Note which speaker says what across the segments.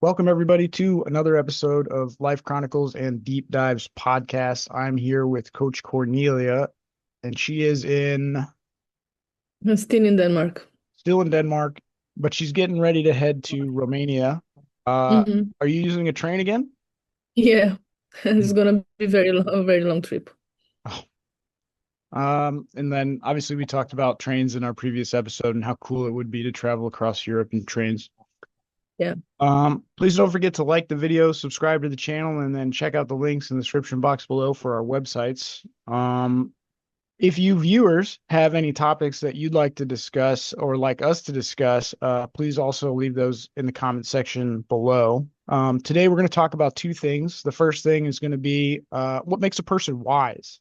Speaker 1: Welcome, everybody, to another episode of Life Chronicles and Deep Dives podcast. I'm here with Coach Cornelia, and she is
Speaker 2: Still in Denmark.
Speaker 1: still in Denmark, but she's getting ready to head to Romania.
Speaker 2: Hmm.
Speaker 1: Are you using a train again?
Speaker 2: Yeah, it's
Speaker 1: Mhm.
Speaker 2: gonna be a very long trip.
Speaker 1: Oh. And then obviously we talked about trains in our previous episode and how cool it would be to travel across Europe in trains.
Speaker 2: Yeah.
Speaker 1: Please don't forget to like the video, subscribe to the channel, and then check out the links in the description box below for our websites. If you viewers have any topics that you'd like to discuss or like us to discuss, please also leave those in the comment section below. Today, we're going to talk about two things. The first thing is going to be what makes a person wise.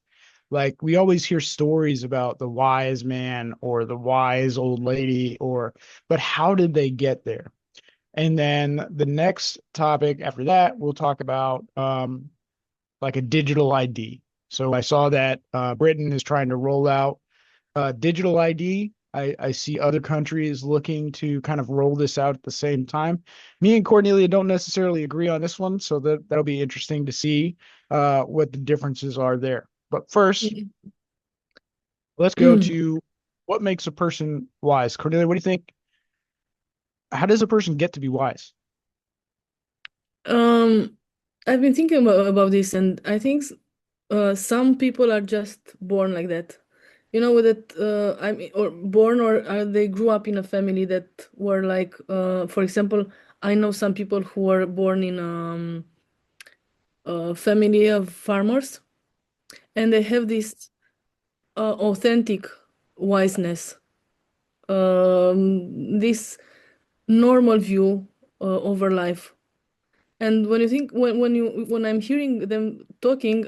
Speaker 1: Like we always hear stories about the wise man or the wise old lady, but how did they get there? And then the next topic after that, we'll talk about like a digital ID. So I saw that Britain is trying to roll out digital ID. I see other countries looking to kind of roll this out at the same time. Me and Cornelia don't necessarily agree on this one, so that'll be interesting to see what the differences are there. But first, let's go to what makes a person wise. Cornelia, what do you think? How does a person get to be wise?
Speaker 2: Um, I've been thinking about this, and I think some people are just born like that. You know, that I mean, or born, or they grew up in a family that were like, for example, I know some people who were born in a family of farmers, and they have this authentic wiseness, this normal view over life. And when you think when I'm hearing them talking,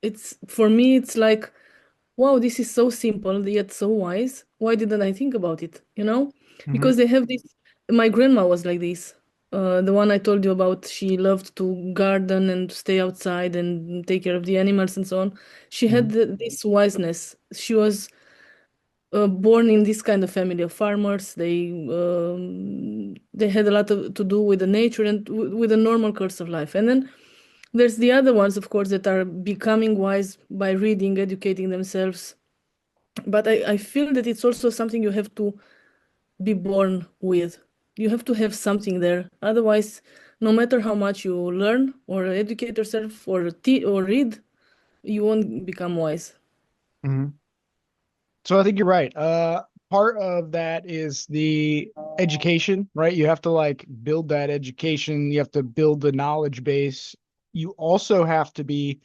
Speaker 2: it's for me it's like, wow, this is so simple yet so wise. Why didn't I think about it? You know,
Speaker 1: Hmm.
Speaker 2: because they have this. My grandma was like this. The one I told you about, she loved to garden and to stay outside and take care of the animals and so on. She had
Speaker 1: Hmm.
Speaker 2: this wiseness. She was born in this kind of family of farmers. They had a lot to do with the nature and with the normal course of life. And then there's the other ones, of course, that are becoming wise by reading, educating themselves. But I feel that it's also something you have to be born with. You have to have something there. Otherwise, no matter how much you learn or educate yourself or read, you won't become wise.
Speaker 1: Hmm. So I think you're right. Part of that is the education, right? You have to like build that education. You have to build the knowledge base. You also have to be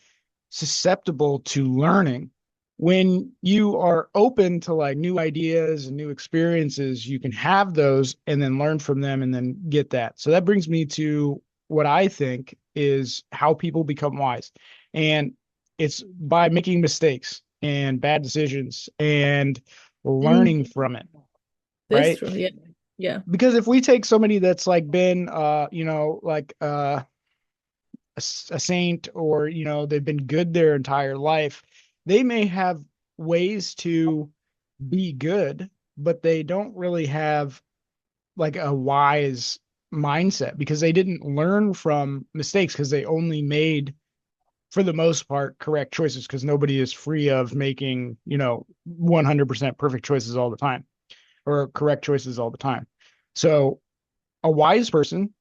Speaker 1: susceptible to learning. When you are open to like new ideas and new experiences, you can have those and then learn from them and then get that. So that brings me to what I think is how people become wise. And it's by making mistakes and bad decisions and learning
Speaker 2: Mm,
Speaker 1: from it,
Speaker 2: that's
Speaker 1: right?
Speaker 2: true. Yeah. Yeah.
Speaker 1: Because if we take somebody that's like been like a saint or they've been good their entire life, they may have ways to be good, but they don't really have like a wise mindset because they didn't learn from mistakes because they only made, for the most part, correct choices because nobody is free of making 100% perfect choices all the time or correct choices all the time. So a wise person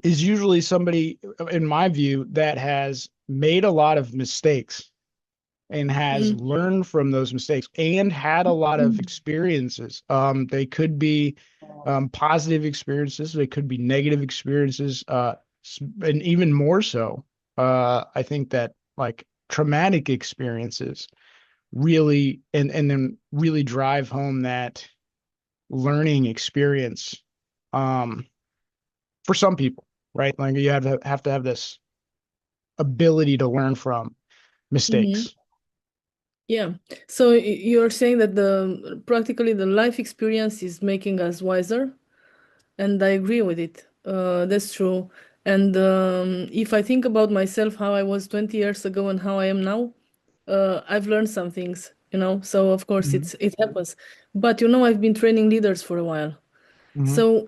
Speaker 1: is usually somebody, in my view, that has made a lot of mistakes and has
Speaker 2: Mm.
Speaker 1: learned from those mistakes and had a lot of experiences. They could be positive experiences, they could be negative experiences, and even more so. I think that like traumatic experiences really and then really drive home that learning experience. Um, for some people, right? Like you have to have this ability to learn from
Speaker 2: Hmm.
Speaker 1: mistakes.
Speaker 2: Yeah. So you're saying that the practically the life experience is making us wiser, and I agree with it. That's true. And if I think about myself, how I was 20 years ago and how I am now, I've learned some things, you know. So of course
Speaker 1: Mhm.
Speaker 2: it happens. But you know, I've been training leaders for a while.
Speaker 1: Hmm.
Speaker 2: So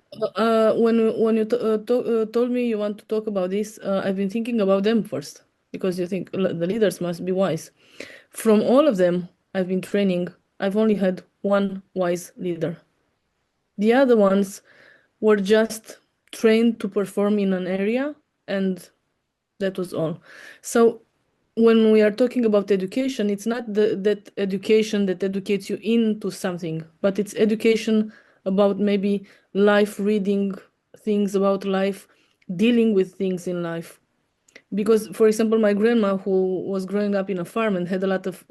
Speaker 2: when you told me you want to talk about this, I've been thinking about them first because you think the leaders must be wise. From all of them I've been training, I've only had one wise leader. The other ones were just trained to perform in an area, and that was all. So when we are talking about education, it's not that education that educates you into something, but it's education about maybe life, reading things about life, dealing with things in life. Because, for example, my grandma, who was growing up in a farm and had a lot of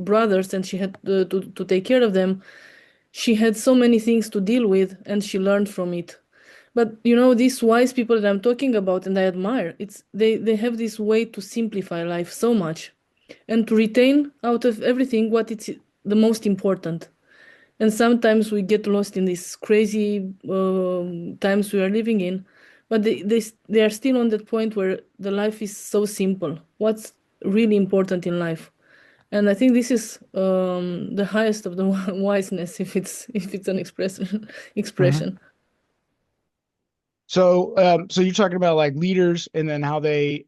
Speaker 2: brothers, and she had to take care of them, she had so many things to deal with, and she learned from it. But these wise people that I'm talking about and I admire, they have this way to simplify life so much and to retain out of everything what it's the most important. And sometimes we get lost in these crazy times we are living in, but they are still on that point where the life is so simple. What's really important in life? And I think this is the highest of the wiseness, if it's an expression
Speaker 1: Hmm.
Speaker 2: expression.
Speaker 1: So you're talking about like leaders and then how they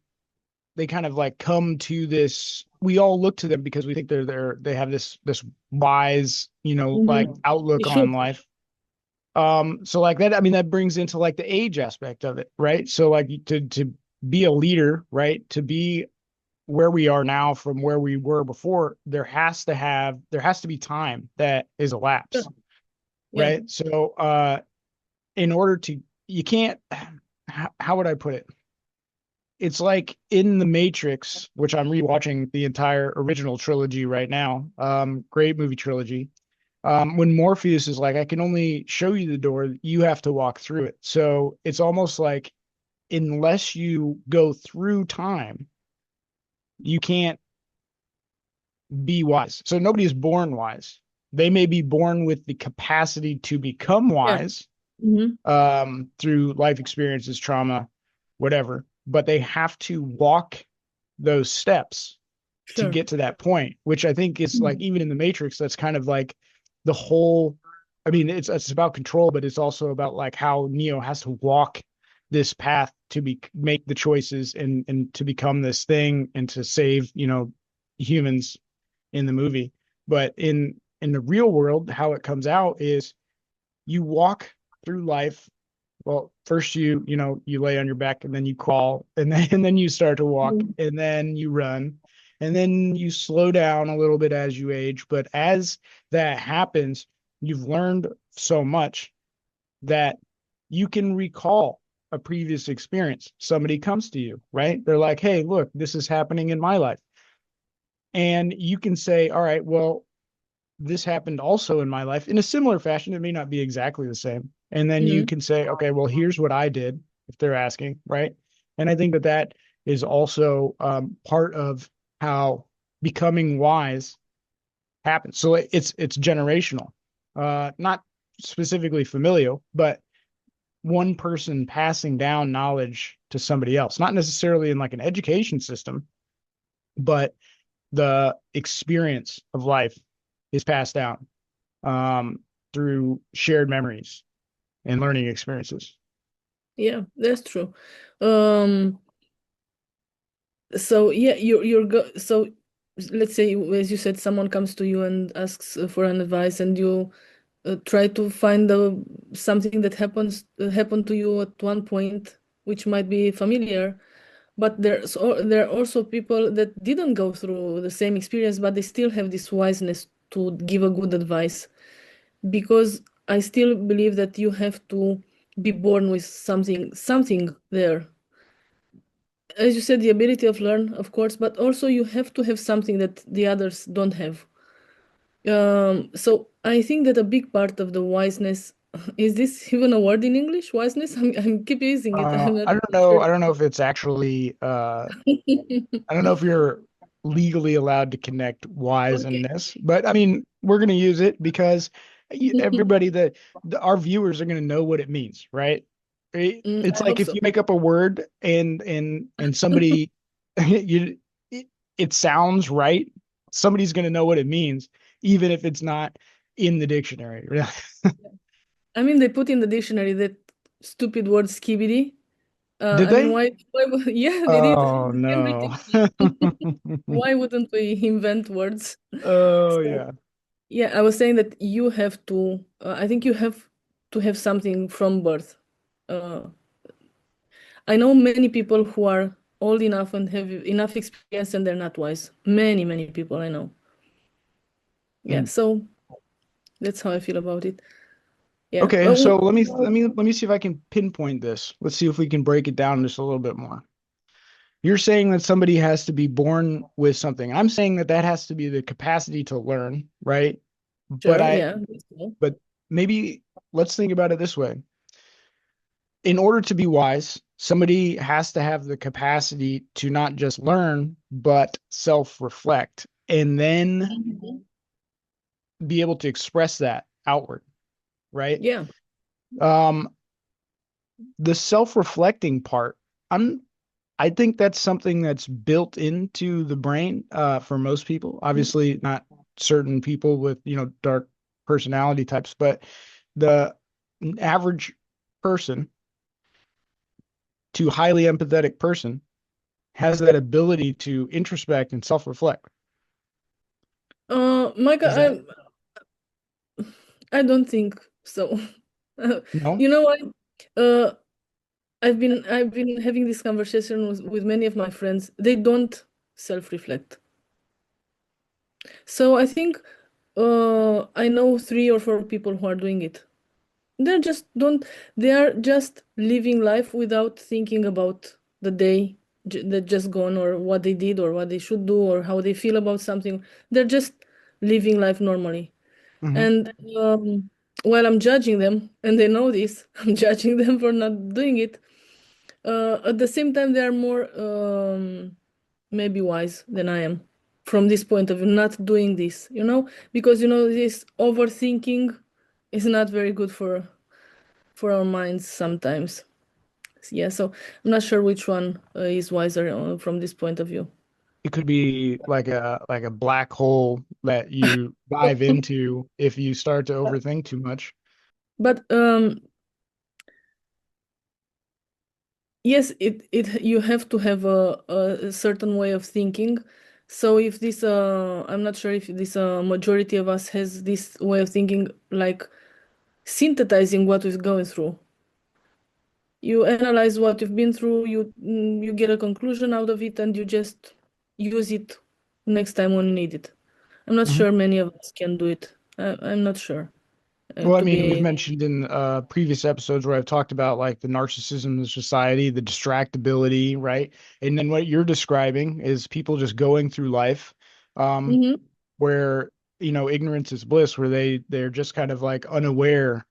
Speaker 1: kind of like come to this. We all look to them because we think they have this wise, like
Speaker 2: Mhm. You
Speaker 1: outlook on
Speaker 2: should.
Speaker 1: life. So like that, I mean, that brings into like the age aspect of it, right? So like to be a leader, right? To be where we are now from where we were before, there has to be time that is
Speaker 2: Yeah.
Speaker 1: elapsed,
Speaker 2: Yeah.
Speaker 1: right? So in order to you can't how would I put it? It's like in the Matrix, which I'm rewatching the entire original trilogy right now. Great movie trilogy. When Morpheus is like, I can only show you the door, you have to walk through it. So it's almost like unless you go through time, you can't be wise. So nobody is born wise. They may be born with the capacity to become
Speaker 2: Yeah.
Speaker 1: wise
Speaker 2: Hmm.
Speaker 1: through life experiences, trauma, whatever, but they have to walk those steps to
Speaker 2: Sure.
Speaker 1: get to that point, which I think is like
Speaker 2: Mhm.
Speaker 1: even in the Matrix, that's kind of like the whole. I mean, it's about control, but it's also about like how Neo has to walk this path to be make the choices and to become this thing and to save humans in the movie. But in the real world, how it comes out is you walk through life. Well, first you lay on your back and then you crawl and then you start to walk
Speaker 2: Mhm.
Speaker 1: and then you run and then you slow down a little bit as you age. But as that happens, you've learned so much that you can recall a previous experience. Somebody comes to you, right? They're like, "Hey, look, this is happening in my life." And you can say, "All right, well, this happened also in my life in a similar fashion. It may not be exactly the same." And then you
Speaker 2: Mhm.
Speaker 1: can say, okay, well, here's what I did if they're asking, right? And I think that that is also part of how becoming wise happens. So it's generational, not specifically familial, but one person passing down knowledge to somebody else, not necessarily in like an education system, but the experience of life is passed down um, through shared memories and learning experiences.
Speaker 2: Yeah, that's true. Um, so yeah, so let's say, as you said, someone comes to you and asks for an advice, and you try to find something that happened to you at one point, which might be familiar. But there are also people that didn't go through the same experience, but they still have this wiseness to give a good advice. Because I still believe that you have to be born with something there. As you said, the ability of learn, of course, but also you have to have something that the others don't have. So I think that a big part of the wiseness is this even a word in English? Wiseness? I'm keep using it. I'm not
Speaker 1: I don't know.
Speaker 2: sure.
Speaker 1: I don't know if it's actually. I don't know if you're legally allowed to connect wise
Speaker 2: Okay.
Speaker 1: and this, but I mean, we're going to use it because everybody our viewers are going to know what it means, right? It's
Speaker 2: I
Speaker 1: like
Speaker 2: hope
Speaker 1: if
Speaker 2: so.
Speaker 1: you make up a word and somebody you it, it sounds right, somebody's going to know what it means, even if it's not in the dictionary.
Speaker 2: I mean, they put in the dictionary that stupid word skibidi.
Speaker 1: Did
Speaker 2: I mean,
Speaker 1: they?
Speaker 2: yeah, they did.
Speaker 1: Oh no.
Speaker 2: Everything. Why wouldn't we invent words?
Speaker 1: Oh
Speaker 2: So,
Speaker 1: yeah.
Speaker 2: yeah, I was saying that you have to, I think you have to have something from birth. Uh, I know many people who are old enough and have enough experience and they're not wise. Many, many people I know. Yeah,
Speaker 1: Mm.
Speaker 2: so that's how I feel about it. Yeah.
Speaker 1: Okay, so let me see if I can pinpoint this. Let's see if we can break it down just a little bit more. You're saying that somebody has to be born with something. I'm saying that that has to be the capacity to learn, right? But
Speaker 2: Sure,
Speaker 1: I,
Speaker 2: yeah. That's cool.
Speaker 1: but maybe let's think about it this way. In order to be wise, somebody has to have the capacity to not just learn, but self-reflect and then
Speaker 2: Mhm.
Speaker 1: be able to express that outward, right?
Speaker 2: Yeah.
Speaker 1: Um, the self-reflecting part, I'm I think that's something that's built into the brain for most people. Obviously, not certain people with, dark personality types, but the average person to highly empathetic person has that ability to introspect and self-reflect.
Speaker 2: Micah,
Speaker 1: Is that
Speaker 2: I don't think so.
Speaker 1: no?
Speaker 2: You know what? Uh, I've been having this conversation with many of my friends. They don't self-reflect. So I think I know 3 or 4 people who are doing it. They're just don't they are just living life without thinking about the day that just gone or what they did or what they should do or how they feel about something. They're just living life normally.
Speaker 1: Hmm.
Speaker 2: And while I'm judging them, and they know this, I'm judging them for not doing it. At the same time, they are more maybe wise than I am from this point of view, not doing this, because this overthinking is not very good for our minds sometimes. Yeah, so I'm not sure which one is wiser from this point of view.
Speaker 1: It could be like a black hole that you dive into if you start to overthink too much.
Speaker 2: But yes, it you have to have a certain way of thinking. So if this I'm not sure if this majority of us has this way of thinking, like synthesizing what we're going through. You analyze what you've been through, you get a conclusion out of it, and you just use it next time when you need it. I'm not
Speaker 1: Mhm.
Speaker 2: sure many of us can do it. I'm not sure.
Speaker 1: Well, I
Speaker 2: To
Speaker 1: mean, we've
Speaker 2: be.
Speaker 1: mentioned in previous episodes where I've talked about like the narcissism of society, the distractibility, right? And then what you're describing is people just going through life, um,
Speaker 2: Mhm.
Speaker 1: where ignorance is bliss, where they're just kind of like unaware.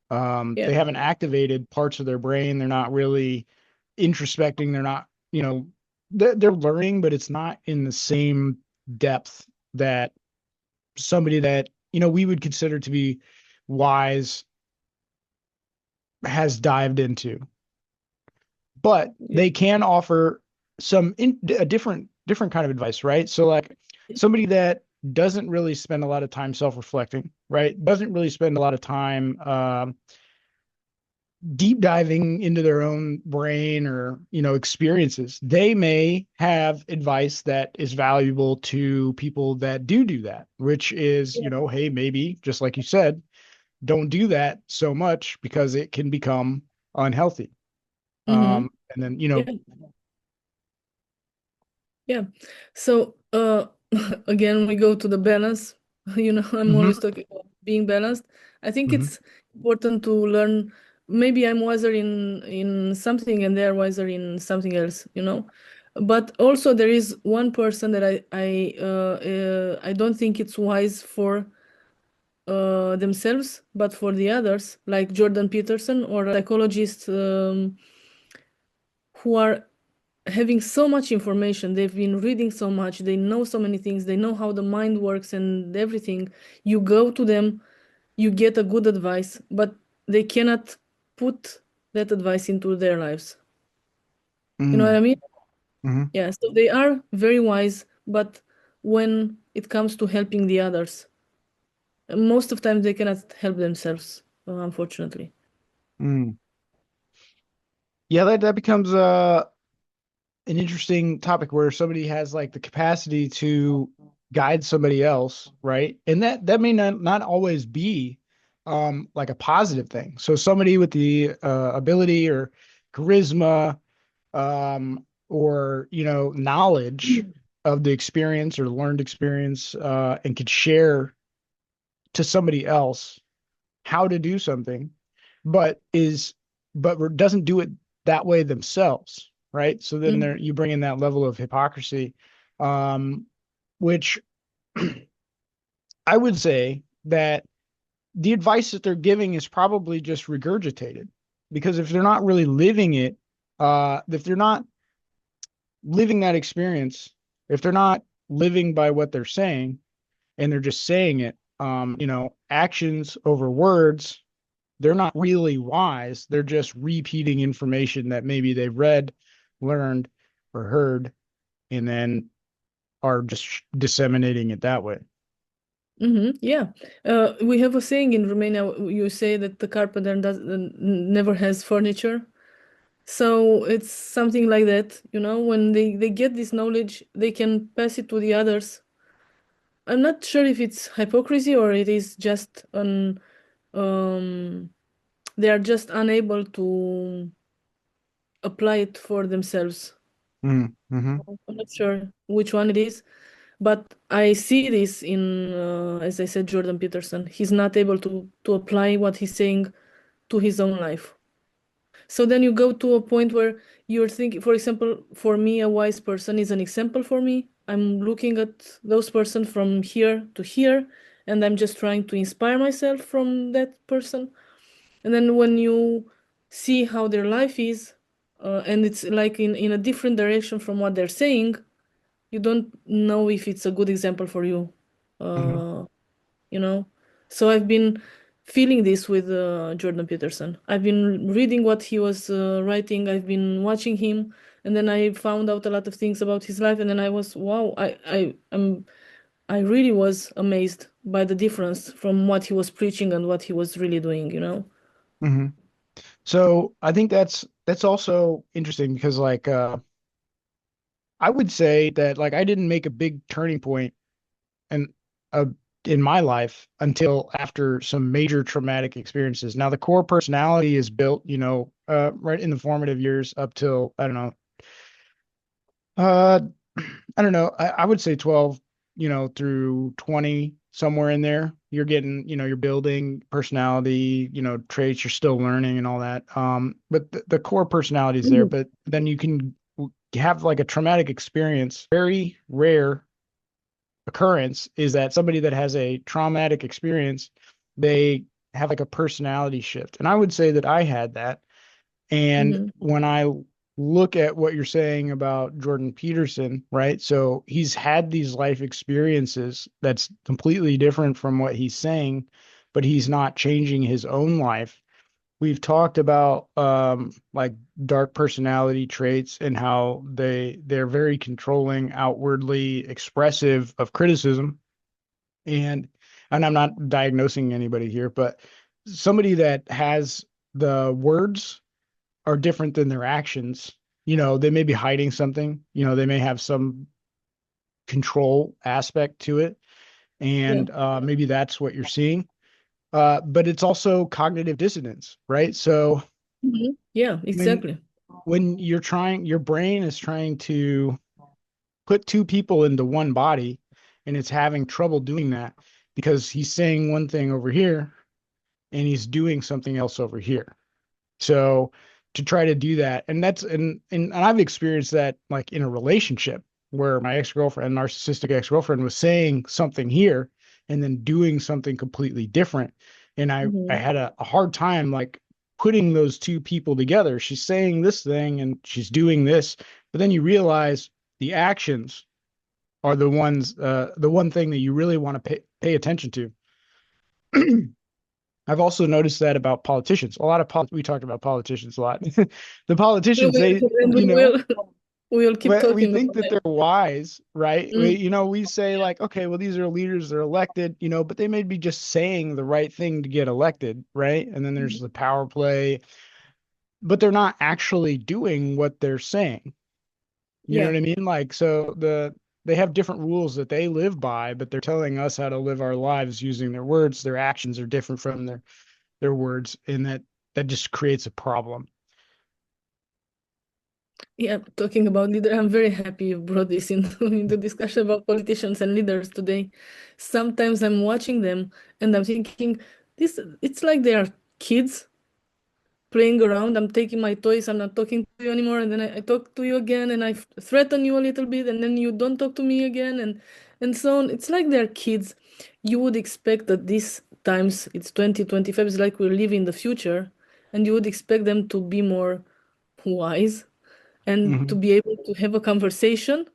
Speaker 2: Yeah.
Speaker 1: They haven't activated parts of their brain. They're not really introspecting. They're not, they're learning, but it's not in the same depth that somebody that we would consider to be wise has dived into, but
Speaker 2: Yeah.
Speaker 1: they can offer a different kind of advice, right? So like somebody that doesn't really spend a lot of time self-reflecting, right? Doesn't really spend a lot of time deep diving into their own brain or experiences. They may have advice that is valuable to people that do that, which is,
Speaker 2: Yeah.
Speaker 1: hey, maybe just like you said, don't do that so much because it can become unhealthy.
Speaker 2: Mm-hmm.
Speaker 1: And then,
Speaker 2: Yeah. Yeah. So again, we go to the balance. I'm always
Speaker 1: mhm,
Speaker 2: talking about being balanced. I think
Speaker 1: mhm,
Speaker 2: it's important to learn. Maybe I'm wiser in something and they're wiser in something else. But also there is one person that I don't think it's wise for themselves, but for the others, like Jordan Peterson or psychologists who are having so much information. They've been reading so much, they know so many things, they know how the mind works and everything. You go to them, you get a good advice, but they cannot put that advice into their lives. You know what
Speaker 1: mhm,
Speaker 2: I mean?
Speaker 1: mhm.
Speaker 2: Yeah, so they are very wise, but when it comes to helping the others, most of the time they cannot help themselves. unfortunately.
Speaker 1: Mm. Yeah, that becomes an interesting topic where somebody has like the capacity to guide somebody else, right? And that may not always be like a positive thing. So somebody with the ability or charisma or knowledge of the experience or learned experience and could share to somebody else how to do something, but doesn't do it that way themselves, right? So then
Speaker 2: Mhm.
Speaker 1: there you bring in that level of hypocrisy, um, which I would say that the advice that they're giving is probably just regurgitated, because if they're not really living it, if they're not living that experience, if they're not living by what they're saying and they're just saying it, actions over words, they're not really wise. They're just repeating information that maybe they've read, learned, or heard, and then are just disseminating it that way.
Speaker 2: Yeah. We have a saying in Romania, you say that the carpenter never has furniture. So it's something like that, when they get this knowledge, they can pass it to the others. I'm not sure if it's hypocrisy or it is just um, they are just unable to apply it for themselves.
Speaker 1: Mm-hmm.
Speaker 2: I'm not sure which one it is, but I see this in, as I said, Jordan Peterson. He's not able to apply what he's saying to his own life. So then you go to a point where you're thinking, for example, for me, a wise person is an example for me. I'm looking at those person from here to here, and I'm just trying to inspire myself from that person. And then when you see how their life is, and it's like in a different direction from what they're saying, you don't know if it's a good example for you.
Speaker 1: Mm-hmm.
Speaker 2: Uh, you know so I've been feeling this with Jordan Peterson. I've been reading what he was writing. I've been watching him, and then I found out a lot of things about his life, and then I was, wow, I really was amazed by the difference from what he was preaching and what he was really doing.
Speaker 1: Mm-hmm. So I think that's also interesting because like I would say that like I didn't make a big turning point and uh, in my life until after some major traumatic experiences. Now the core personality is built, right in the formative years up till uh, I don't know, I would say 12, through 20, somewhere in there. You're getting, you're building personality, traits. You're still learning and all that. But the core personality is there.
Speaker 2: Mhm.
Speaker 1: But then you can have like a traumatic experience. Very rare occurrence is that somebody that has a traumatic experience, they have like a personality shift. And I would say that I had that. And
Speaker 2: Mhm.
Speaker 1: when I look at what you're saying about Jordan Peterson, right? So he's had these life experiences that's completely different from what he's saying, but he's not changing his own life. We've talked about like dark personality traits and how they're very controlling, outwardly expressive of criticism. And I'm not diagnosing anybody here, but somebody that has the words are different than their actions. They may be hiding something, they may have some control aspect to it.
Speaker 2: Yeah.
Speaker 1: And maybe that's what you're seeing. But it's also cognitive dissonance, right? So
Speaker 2: Yeah,
Speaker 1: when
Speaker 2: exactly.
Speaker 1: your brain is trying to put two people into one body and it's having trouble doing that because he's saying one thing over here and he's doing something else over here. So to try to do that, and and I've experienced that like in a relationship where my ex-girlfriend, narcissistic ex-girlfriend, was saying something here and then doing something completely different. And I
Speaker 2: Mhm.
Speaker 1: had a hard time like putting those two people together. She's saying this thing and she's doing this, but then you realize the actions are the one thing that you really want to pay attention to. I've also noticed that about politicians. A lot of we talked about politicians a lot. The
Speaker 2: We
Speaker 1: politicians,
Speaker 2: will,
Speaker 1: they,
Speaker 2: and we will. We'll keep
Speaker 1: But we
Speaker 2: talking
Speaker 1: think
Speaker 2: about
Speaker 1: that they're wise, right?
Speaker 2: them.
Speaker 1: We say like, okay, well, these are leaders, they're elected, but they may be just saying the right thing to get elected, right? And then there's
Speaker 2: Mhm.
Speaker 1: the power play, but they're not actually doing what they're saying. You know
Speaker 2: Yeah.
Speaker 1: what I mean? Like, so they have different rules that they live by, but they're telling us how to live our lives using their words. Their actions are different from their words, and that just creates a problem.
Speaker 2: Yeah, talking about leader, I'm very happy you brought this into, into discussion about politicians and leaders today. Sometimes I'm watching them and I'm thinking, this it's like they are kids playing around. I'm taking my toys, I'm not talking to you anymore, and then I talk to you again and threaten you a little bit, and then you don't talk to me again, and so on. It's like they're kids. You would expect that these times it's 2025, it's like we live in the future, and you would expect them to be more wise and to
Speaker 1: Hmm.
Speaker 2: be able to have a conversation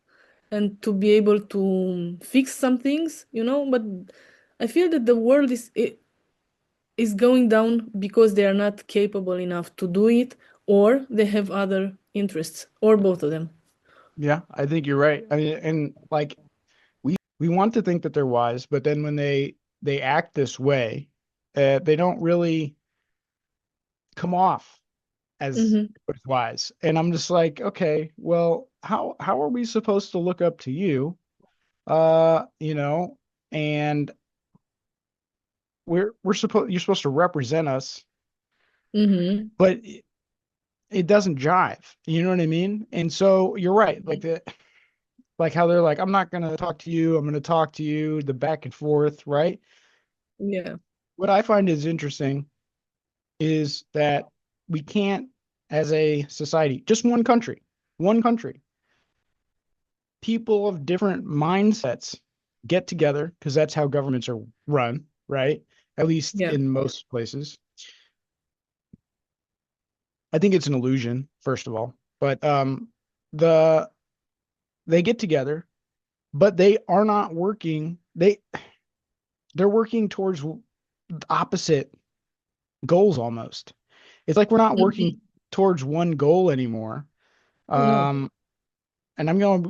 Speaker 2: and to be able to fix some things, but I feel that the world is going down because they are not capable enough to do it, or they have other interests, or both of them.
Speaker 1: Yeah, I think you're right. I mean, and like we want to think that they're wise, but then when they act this way, they don't really come off as
Speaker 2: Hmm.
Speaker 1: wise. And I'm just like, okay, well, how are we supposed to look up to you? Uh, you know, and we're supposed you're supposed to represent us,
Speaker 2: Hmm.
Speaker 1: but it doesn't jive. You know what I mean? And so you're right. Like how they're like, I'm not gonna talk to you, I'm gonna talk to you, the back and forth, right?
Speaker 2: Yeah.
Speaker 1: What I find is interesting is that we can't, as a society, just one country, people of different mindsets get together because that's how governments are run, right? At least
Speaker 2: Yeah.
Speaker 1: in most places. I think it's an illusion, first of all, but the they get together, but they are not working. They're working towards opposite goals almost. It's like we're not
Speaker 2: Hmm.
Speaker 1: working towards one goal anymore.
Speaker 2: No.
Speaker 1: Um, and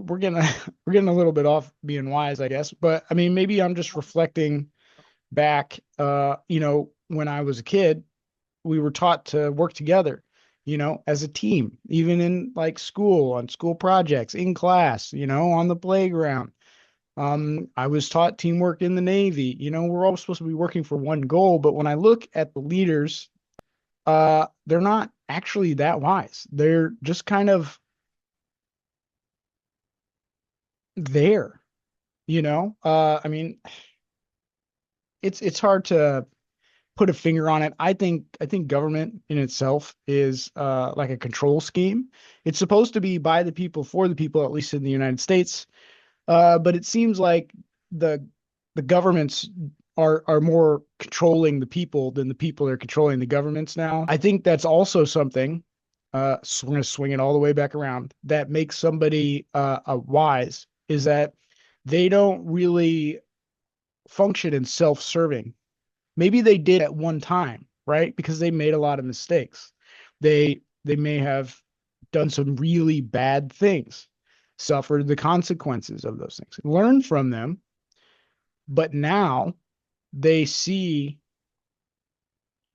Speaker 1: we're getting we're getting a little bit off being wise, I guess. But I mean, maybe I'm just reflecting back. When I was a kid, we were taught to work together, as a team, even in like school, on school projects, in class, on the playground. I was taught teamwork in the Navy. We're all supposed to be working for one goal, but when I look at the leaders, they're not actually that wise. They're just kind of there, I mean, it's hard to put a finger on it. I think government in itself is like a control scheme. It's supposed to be by the people for the people, at least in the United States. But it seems like the the governments are more controlling the people than the people are controlling the governments now. I think that's also something. So we're going to swing it all the way back around. That makes somebody a wise is that they don't really function in self-serving. Maybe they did at one time, right? Because they made a lot of mistakes. They may have done some really bad things, suffered the consequences of those things, learned from them, but now they see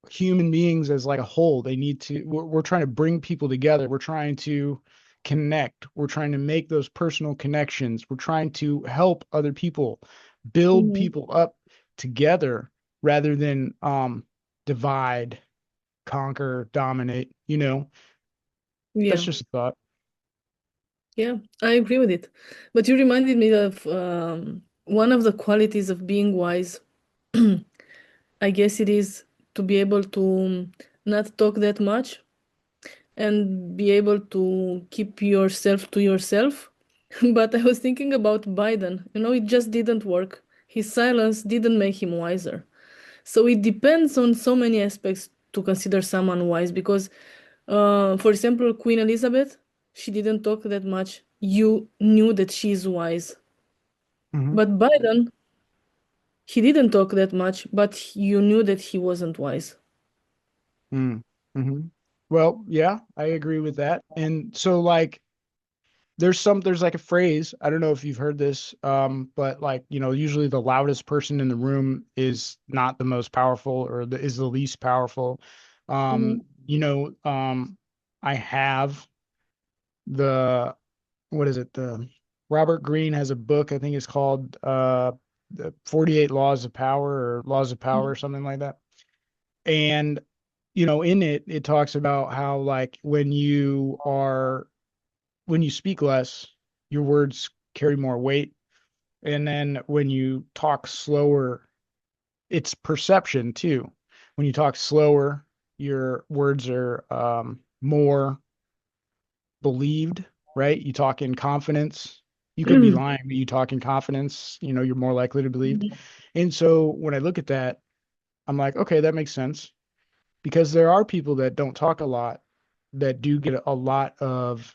Speaker 1: human beings as like a whole. We're trying to bring people together. We're trying to connect. We're trying to make those personal connections. We're trying to help other people, build
Speaker 2: Hmm.
Speaker 1: people up together rather than divide, conquer, dominate. That's
Speaker 2: Yeah.
Speaker 1: just a thought.
Speaker 2: Yeah, I agree with it. But you reminded me of one of the qualities of being wise. I guess it is to be able to not talk that much and be able to keep yourself to yourself. But I was thinking about Biden. It just didn't work. His silence didn't make him wiser. So it depends on so many aspects to consider someone wise because, for example, Queen Elizabeth, she didn't talk that much. You knew that she's wise.
Speaker 1: Hmm.
Speaker 2: But Biden, he didn't talk that much, but you knew that he wasn't wise.
Speaker 1: Mm. Hmm. Well, yeah, I agree with that. And so, like, there's like a phrase, I don't know if you've heard this, but like, usually the loudest person in the room is not the most powerful, or is the least powerful.
Speaker 2: Mhm.
Speaker 1: I have the what is it? The Robert Greene has a book, I think it's called the 48 Laws of Power, or Laws of Power, or
Speaker 2: Mhm.
Speaker 1: something like that. And in it talks about how, like, when you speak less, your words carry more weight. And then when you talk slower, it's perception too. When you talk slower, your words are more believed, right? You talk in confidence. You could be lying, but you talk in confidence, you're more likely to believe. And so when I look at that, I'm like, okay, that makes sense, because there are people that don't talk a lot that do get a lot of,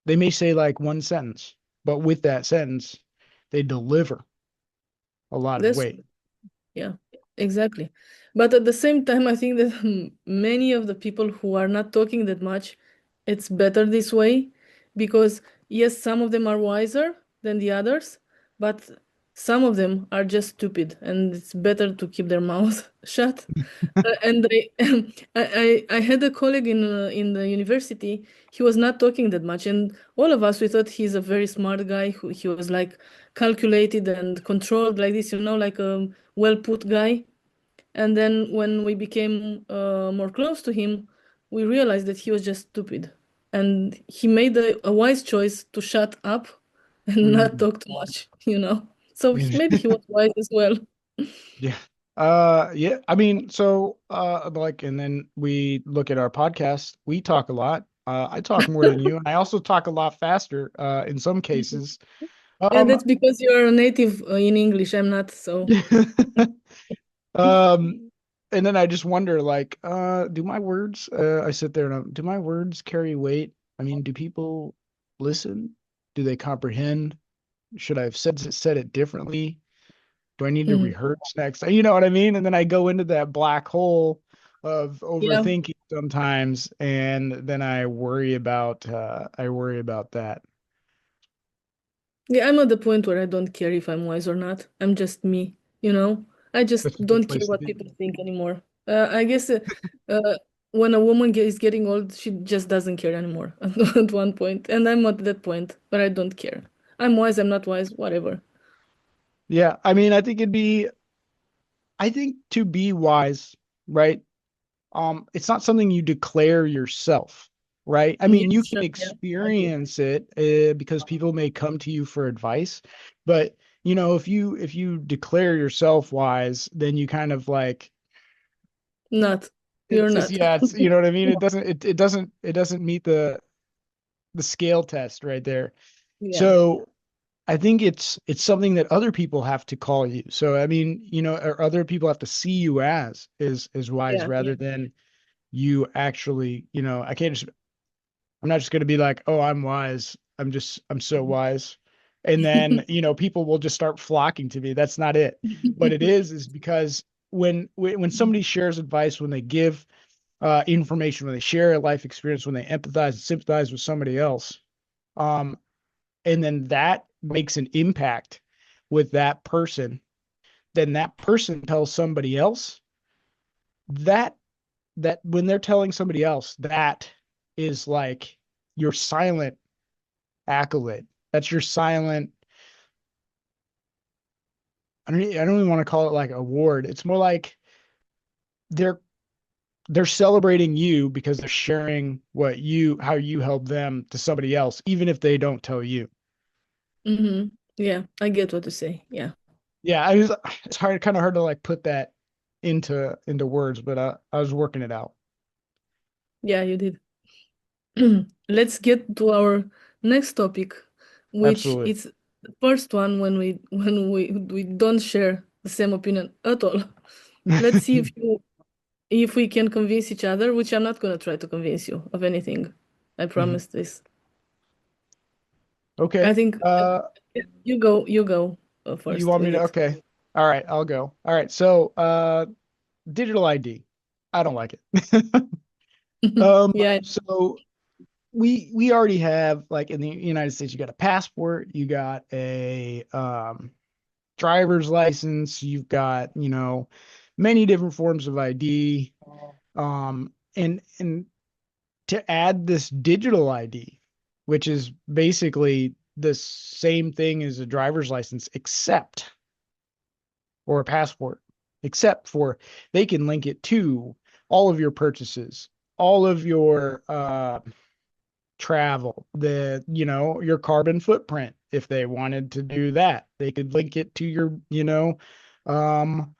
Speaker 1: they may say like one sentence, but with that sentence, they deliver a lot of
Speaker 2: That's
Speaker 1: weight.
Speaker 2: Yeah, exactly. But at the same time, I think that many of the people who are not talking that much, it's better this way because, yes, some of them are wiser than the others, but some of them are just stupid, and it's better to keep their mouth shut. And I had a colleague in the university. He was not talking that much, and all of us we thought he's a very smart guy. Who he was like calculated and controlled, like this, like a well put guy. And then when we became more close to him, we realized that he was just stupid, and he made a wise choice to shut up and not
Speaker 1: Mm.
Speaker 2: talk too much. So maybe he was wise as well.
Speaker 1: Yeah. Yeah. I mean, so like, and then we look at our podcast, we talk a lot. I talk more than you, and I also talk a lot faster in some cases.
Speaker 2: Yeah,
Speaker 1: Um
Speaker 2: that's because you're a native in English. I'm not, so.
Speaker 1: um and then I just wonder, like, do my words, I sit there and do my words carry weight? I mean, do people listen? Do they comprehend? Should I have said it differently? Do I need to
Speaker 2: Mhm.
Speaker 1: rehearse next? You know what I mean? And then I go into that black hole of
Speaker 2: Yeah.
Speaker 1: overthinking sometimes, and then I worry about that.
Speaker 2: Yeah, I'm at the point where I don't care if I'm wise or not. I'm just me. I just
Speaker 1: That's a good
Speaker 2: don't care
Speaker 1: place to
Speaker 2: what
Speaker 1: be.
Speaker 2: people think anymore. I guess uh, when a woman is getting old, she just doesn't care anymore at one point. And I'm at that point, but I don't care. I'm wise, I'm not wise, whatever.
Speaker 1: Yeah, I mean, I think to be wise, right? It's not something you declare yourself, right? I mean, you
Speaker 2: Yes,
Speaker 1: can
Speaker 2: sure. Yeah, I agree.
Speaker 1: experience it because people may come to you for advice, but if you declare yourself wise, then you kind of like,
Speaker 2: Not. You're
Speaker 1: it's just,
Speaker 2: not.
Speaker 1: yeah, it's, you know what I mean? It doesn't meet the scale test right there.
Speaker 2: Yeah,
Speaker 1: So I think it's something that other people have to call you. So I mean, or other people have to see you as wise,
Speaker 2: yeah, yeah.
Speaker 1: rather than you actually, I can't just I'm not just going to be like, "Oh, I'm wise. I'm so wise." And then, people will just start flocking to me. That's not it. What it is because when somebody shares advice, when they give information, when they share a life experience, when they empathize and sympathize with somebody else, um, and then that makes an impact with that person, then that person tells somebody else that that when they're telling somebody else, that is like your silent accolade. That's your silent. I don't even want to call it like award. It's more like they're they're celebrating you because they're sharing how you help them to somebody else, even if they don't tell you.
Speaker 2: Hmm. Yeah, I get what to say. Yeah.
Speaker 1: Yeah, it's kind of hard to like put that into words, but I was working it out.
Speaker 2: Yeah, you did. Let's get to our next topic, which
Speaker 1: Absolutely.
Speaker 2: is the first one when we don't share the same opinion at all. Let's see if we can convince each other, which I'm not gonna try to convince you of anything. I
Speaker 1: Mhm.
Speaker 2: promise this. I
Speaker 1: Okay.
Speaker 2: think you go
Speaker 1: You
Speaker 2: first
Speaker 1: want me
Speaker 2: with
Speaker 1: to?
Speaker 2: it.
Speaker 1: Okay. All right, I'll go. All right. So, digital ID. I don't like it.
Speaker 2: Yeah.
Speaker 1: So we already have, like, in the United States, you got a passport, you got a driver's license, you've got, many different forms of ID. And to add this digital ID, which is basically the same thing as a driver's license, except or a passport, except for they can link it to all of your purchases, all of your travel, your carbon footprint. If they wanted to do that, they could link it to your, um,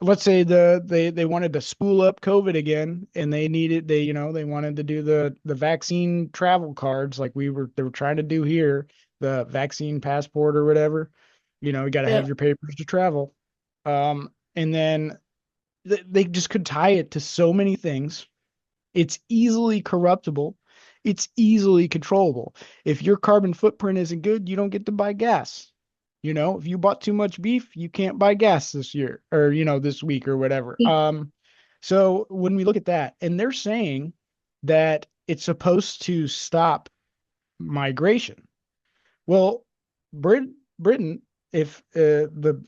Speaker 1: let's say they wanted to spool up COVID again, and they wanted to do the vaccine travel cards like they were trying to do here, the vaccine passport or whatever. You got to
Speaker 2: Yeah.
Speaker 1: have your papers to travel. And then they just could tie it to so many things. It's easily corruptible. It's easily controllable. If your carbon footprint isn't good, you don't get to buy gas. If you bought too much beef, you can't buy gas this year or, this week or whatever. So when we look at that, and they're saying that it's supposed to stop migration. Well, Britain, if the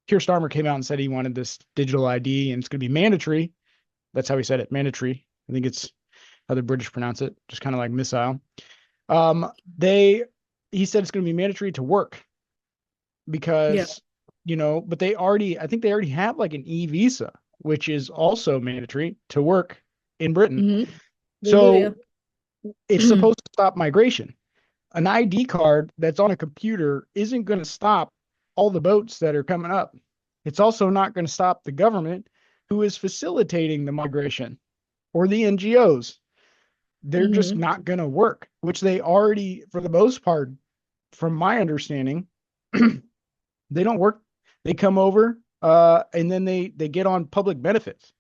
Speaker 1: Keir Starmer came out and said he wanted this digital ID and it's going to be mandatory, that's how he said it, mandatory. I think it's how the British pronounce it, just kind of like missile. Um, they he said it's going to be mandatory to work
Speaker 2: Yeah.
Speaker 1: because, but I think they already have like an e-visa, which is also mandatory to work in Britain.
Speaker 2: Hmm. They do, yeah.
Speaker 1: So it's supposed to stop migration. An ID card that's on a computer isn't going to stop all the boats that are coming up. It's also not going to stop the government who is facilitating the migration or the NGOs. They're just
Speaker 2: Hmm.
Speaker 1: not going to work, which they already, for the most part, from my understanding, they don't work. They come over, and then they get on public benefits.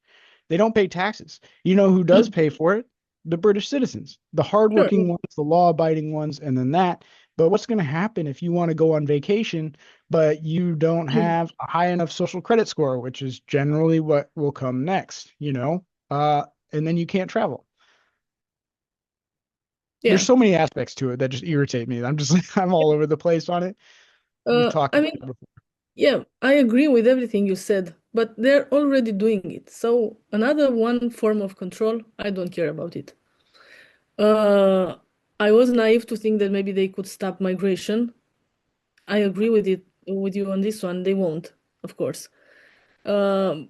Speaker 1: They don't pay taxes. You know who does pay for it? The British citizens, the
Speaker 2: Sure.
Speaker 1: hardworking ones, the law-abiding ones, and then that. But what's going to happen if you want to go on vacation, but you don't have a high enough social credit score, which is generally what will come next, and then you can't travel. There's
Speaker 2: Yeah.
Speaker 1: so many aspects to it that just irritate me. I'm just I'm all over the place on it. We've talked
Speaker 2: I
Speaker 1: about
Speaker 2: mean,
Speaker 1: it before.
Speaker 2: yeah, I agree with everything you said, but they're already doing it. So another one form of control, I don't care about it. Uh, I was naive to think that maybe they could stop migration. I agree with you on this one. They won't, of course. Um,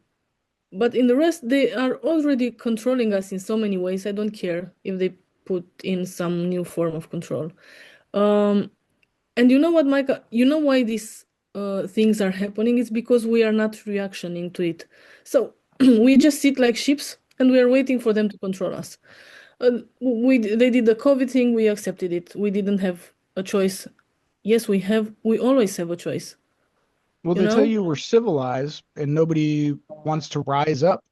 Speaker 2: but in the rest, they are already controlling us in so many ways. I don't care if they put in some new form of control. Um, and you know what, Micah? You know why these things are happening? It's because we are not reactioning to it. So we just sit like sheeps and we are waiting for them to control us. They did the COVID thing, we accepted it. We didn't have a choice. Yes, we have. We always have a choice,
Speaker 1: Well,
Speaker 2: you
Speaker 1: they tell
Speaker 2: know?
Speaker 1: you we're civilized and nobody wants to rise up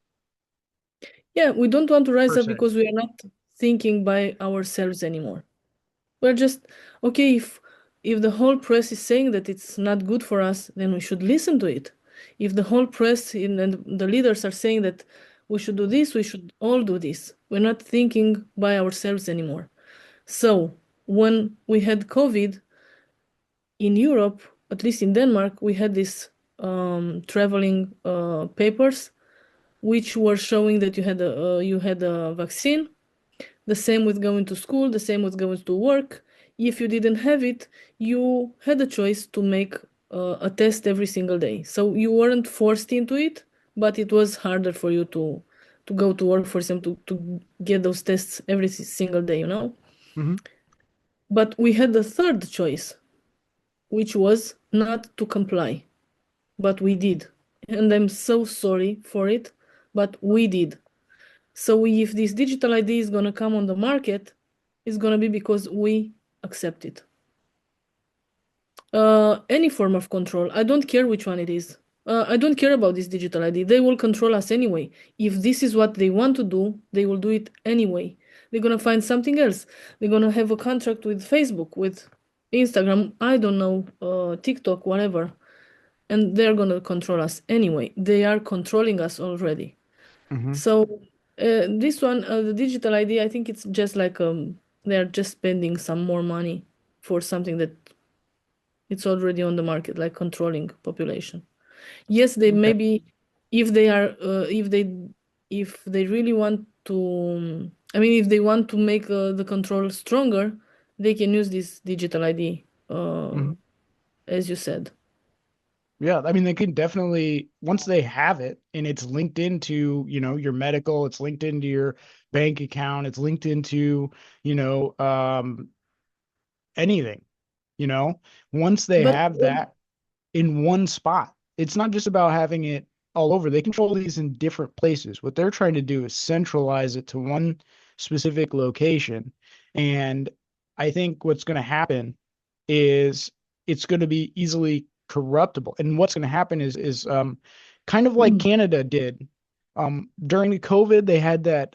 Speaker 2: Yeah, we don't want to rise
Speaker 1: per
Speaker 2: up
Speaker 1: se.
Speaker 2: because we are not thinking by ourselves anymore. We're just okay, if the whole press is saying that it's not good for us, then we should listen to it. If the whole press and the leaders are saying that we should do this, we should all do this. We're not thinking by ourselves anymore. So when we had COVID in Europe, at least in Denmark, we had these traveling papers which were showing that you had a vaccine. The same with going to school, the same with going to work. If you didn't have it, you had a choice to make a test every single day. So you weren't forced into it, but it was harder for you to go to work, for example, to get those tests every single day, you know?
Speaker 1: Hmm.
Speaker 2: But we had the third choice, which was not to comply. But we did. And I'm so sorry for it, but we did. So if this digital ID is going to come on the market, it's going to be because we accept it. Any form of control, I don't care which one it is. I don't care about this digital ID. They will control us anyway. If this is what they want to do, they will do it anyway. They're going to find something else. They're going to have a contract with Facebook, with Instagram, I don't know, TikTok, whatever. And they're going to control us anyway. They are controlling us already.
Speaker 1: Hmm.
Speaker 2: So This one, the digital ID, I think it's just like they're just spending some more money for something that it's already on the market, like controlling population. Yes, they
Speaker 1: Okay.
Speaker 2: maybe if they are if they really want to, I mean, if they want to make the control stronger, they can use this digital ID,
Speaker 1: Mhm.
Speaker 2: as you said.
Speaker 1: Yeah, I mean, they can definitely, once they have it and it's linked into, your medical, it's linked into your bank account, it's linked into, you know, um, anything, you know, once they
Speaker 2: But
Speaker 1: have that in one spot, it's not just about having it all over. They control these in different places. What they're trying to do is centralize it to one specific location. And I think what's going to happen is it's going to be easily corruptible. And what's going to happen is kind of like Canada did. During the COVID, they had that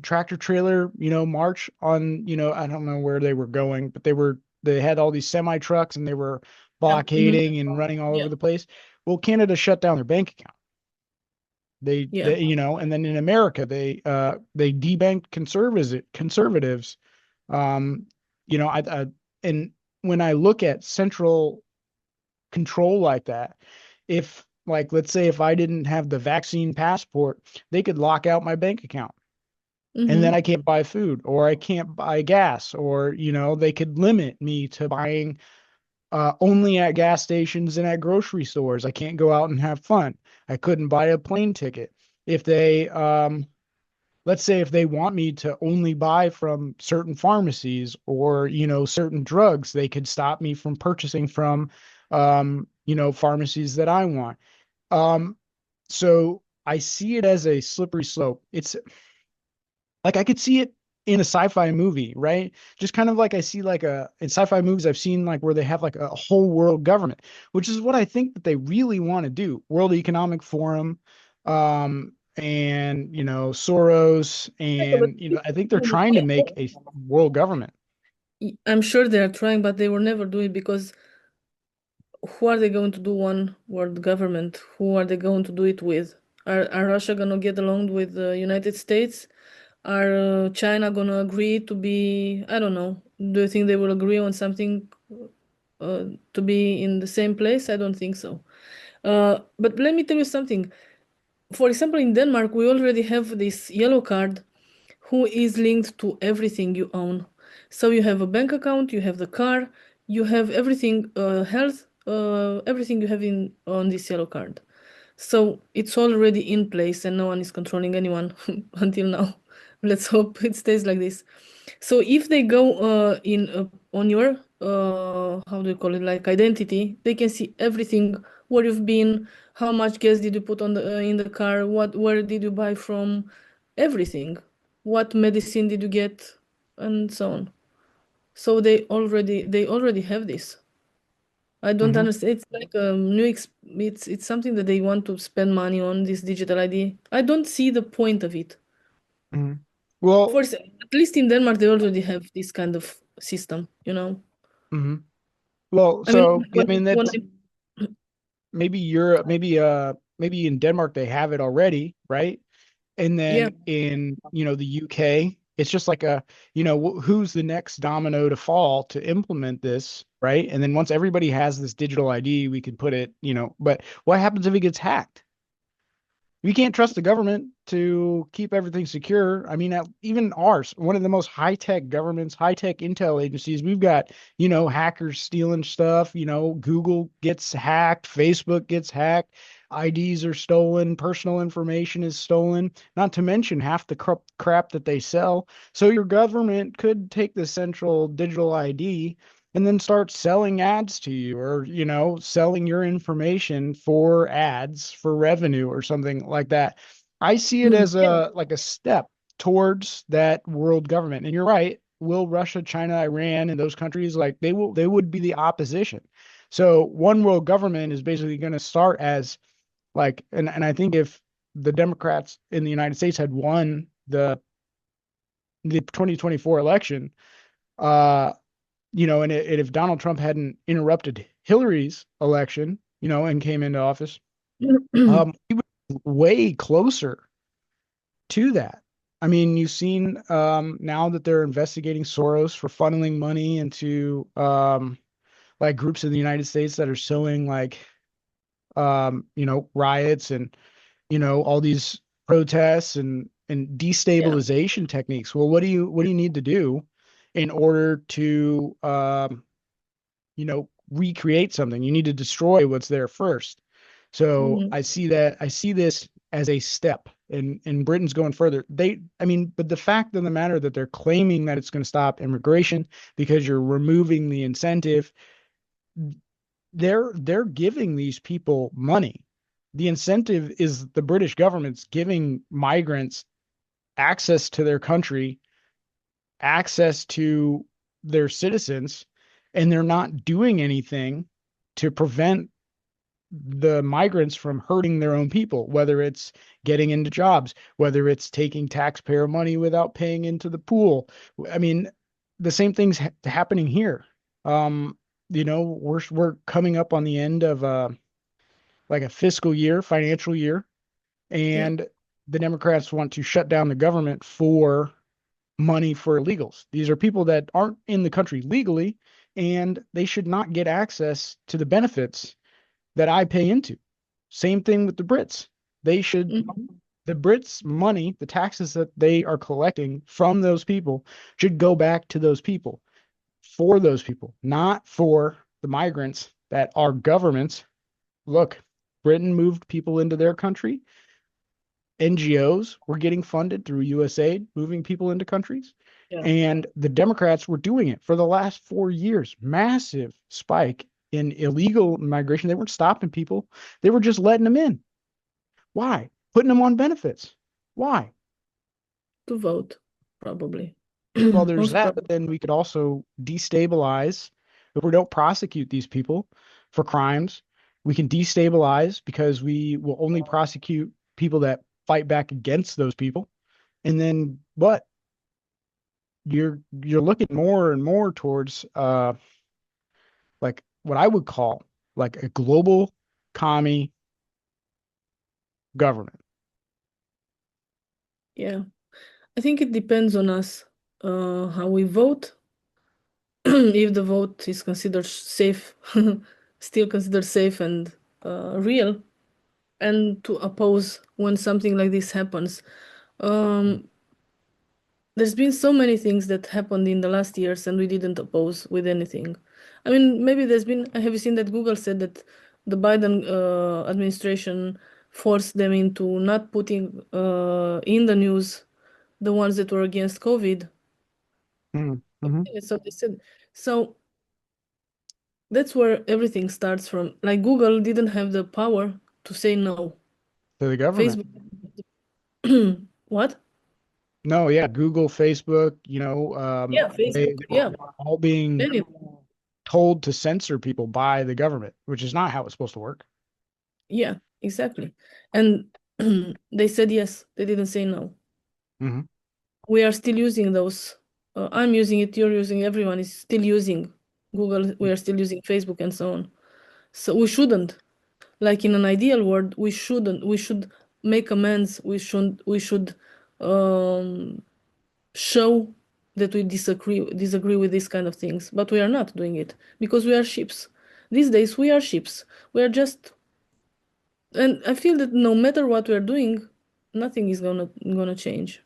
Speaker 1: tractor trailer, march on, I don't know where they were going, but they had all these semi trucks and they were
Speaker 2: yeah, mhm,
Speaker 1: blockading and running all
Speaker 2: yeah,
Speaker 1: over the place. Well, Canada shut down their bank account.
Speaker 2: yeah.
Speaker 1: And then in America, they debanked conservatives. Um, and when I look at central control like that, if like let's say if I didn't have the vaccine passport, they could lock out my bank account. And then
Speaker 2: Mm-hmm.
Speaker 1: I can't buy food or I can't buy gas or, they could limit me to buying only at gas stations and at grocery stores. I can't go out and have fun. I couldn't buy a plane ticket. If they, let's say, if they want me to only buy from certain pharmacies or, certain drugs, they could stop me from purchasing from, pharmacies that I want. Um, so I see it as a slippery slope. It's like I could see it in a sci-fi movie, right? Just kind of like I see like in sci-fi movies I've seen like where they have like a whole world government, which is what I think that they really want to do. World Economic Forum, and Soros,
Speaker 2: But
Speaker 1: and I think they're trying to make a world government.
Speaker 2: I'm sure they are trying, but they will never do it because who are they going to do one world government? Who are they going to do it with? Are Russia going to get along with the United States? Are China going to agree to be, I don't know. Do you think they will agree on something uh, to be in the same place? I don't think so. But let me tell you something. For example, in Denmark, we already have this yellow card who is linked to everything you own. So you have a bank account, you have the car, you have everything, health, everything you have in on this yellow card. So it's already in place and no one is controlling anyone until now. Let's hope it stays like this. So if they go in on your how do you call it, like identity, they can see everything, where you've been, how much gas did you put on the in the car, where did you buy from, everything, what medicine did you get, and so on. So they already have this. I don't
Speaker 1: Hmm.
Speaker 2: understand. It's like a it's something that they want to spend money on, this digital ID. I don't see the point of it.
Speaker 1: Hmm. Well,
Speaker 2: At least in Denmark, they already have this kind of system.
Speaker 1: mhm. Well,
Speaker 2: I mean,
Speaker 1: so I mean
Speaker 2: when
Speaker 1: that's maybe Europe, maybe in Denmark they have it already, right? And
Speaker 2: yeah.
Speaker 1: then in, the UK, it's just like who's the next domino to fall to implement this, right? And then once everybody has this digital ID, we can put it, but what happens if it gets hacked? We can't trust the government to keep everything secure. I mean, even ours, one of the most high-tech governments, high-tech intel agencies, we've got, hackers stealing stuff. Google gets hacked, Facebook gets hacked, IDs are stolen, personal information is stolen, not to mention half the crap that they sell. So your government could take the central digital ID and then start selling ads to you or selling your information for ads for revenue or something like that. I see it as
Speaker 2: Yeah.
Speaker 1: a step towards that world government. And you're right, will Russia, China, Iran, and those countries, like they would be the opposition. So one world government is basically going to start as like, and I think if the Democrats in the United States had won the 2024 election, uh and if Donald Trump hadn't interrupted Hillary's election, and came into office, he was way closer to that. I mean, you've seen now that they're investigating Soros for funneling money into like groups in the United States that are sowing like riots and all these protests and
Speaker 2: Yeah.
Speaker 1: destabilization techniques. Well, what do you need to do in order to recreate something? You need to destroy what's there first. So
Speaker 2: Mhm.
Speaker 1: I see this as a step, and Britain's going further. I mean, but the fact of the matter that they're claiming that it's going to stop immigration because you're removing the incentive, they're giving these people money. The incentive is the British government's giving migrants access to their country, access to their citizens, and they're not doing anything to prevent the migrants from hurting their own people, whether it's getting into jobs, whether it's taking taxpayer money without paying into the pool. I mean, the same thing's happening here. Um, we're coming up on the end of like a fiscal year, financial year,
Speaker 2: Yeah.
Speaker 1: and the Democrats want to shut down the government for money for illegals. These are people that aren't in the country legally, and they should not get access to the benefits that I pay into. Same thing with the Brits. They should,
Speaker 2: Mhm.
Speaker 1: the Brits' money, the taxes that they are collecting from those people should go back to those people, for those people, not for the migrants that our governments. Look, Britain moved people into their country. NGOs were getting funded through USAID, moving people into countries.
Speaker 2: Yeah.
Speaker 1: And the Democrats were doing it for the last 4 years. Massive spike in illegal migration. They weren't stopping people, they were just letting them in. Why? Putting them on benefits. Why?
Speaker 2: To vote, probably.
Speaker 1: Well, there's
Speaker 2: Most
Speaker 1: that, but
Speaker 2: probably.
Speaker 1: then we could also destabilize if we don't prosecute these people for crimes. We can destabilize because we will only prosecute people that fight back against those people. And then what? You're looking more and more towards like what I would call like a global commie government.
Speaker 2: Yeah. I think it depends on us, how we vote. If the vote is considered safe, still considered safe and real, and to oppose when something like this happens. Um, there's been so many things that happened in the last years and we didn't oppose with anything. I mean, maybe have you seen that Google said that the Biden administration forced them into not putting in the news the ones that were against COVID.
Speaker 1: Mm-hmm.
Speaker 2: So they said, so that's where everything starts from. Like Google didn't have the power to say no.
Speaker 1: To the government.
Speaker 2: Facebook, what?
Speaker 1: No, yeah, Google, Facebook,
Speaker 2: Yeah,
Speaker 1: they
Speaker 2: Facebook.
Speaker 1: were
Speaker 2: Yeah,
Speaker 1: all being
Speaker 2: any.
Speaker 1: told to censor people by the government, which is not how it's supposed to work.
Speaker 2: Yeah, exactly. And they said yes, they didn't say no.
Speaker 1: Hmm.
Speaker 2: We are still using those. I'm using it, you're using, everyone is still using Google, we are still using Facebook and so on. So we shouldn't, like in an ideal world, we should make amends, we should um, show that we disagree with these kind of things, but we are not doing it because we are sheeps. These days we are sheeps. We are just, and I feel that no matter what we're doing, nothing is gonna change.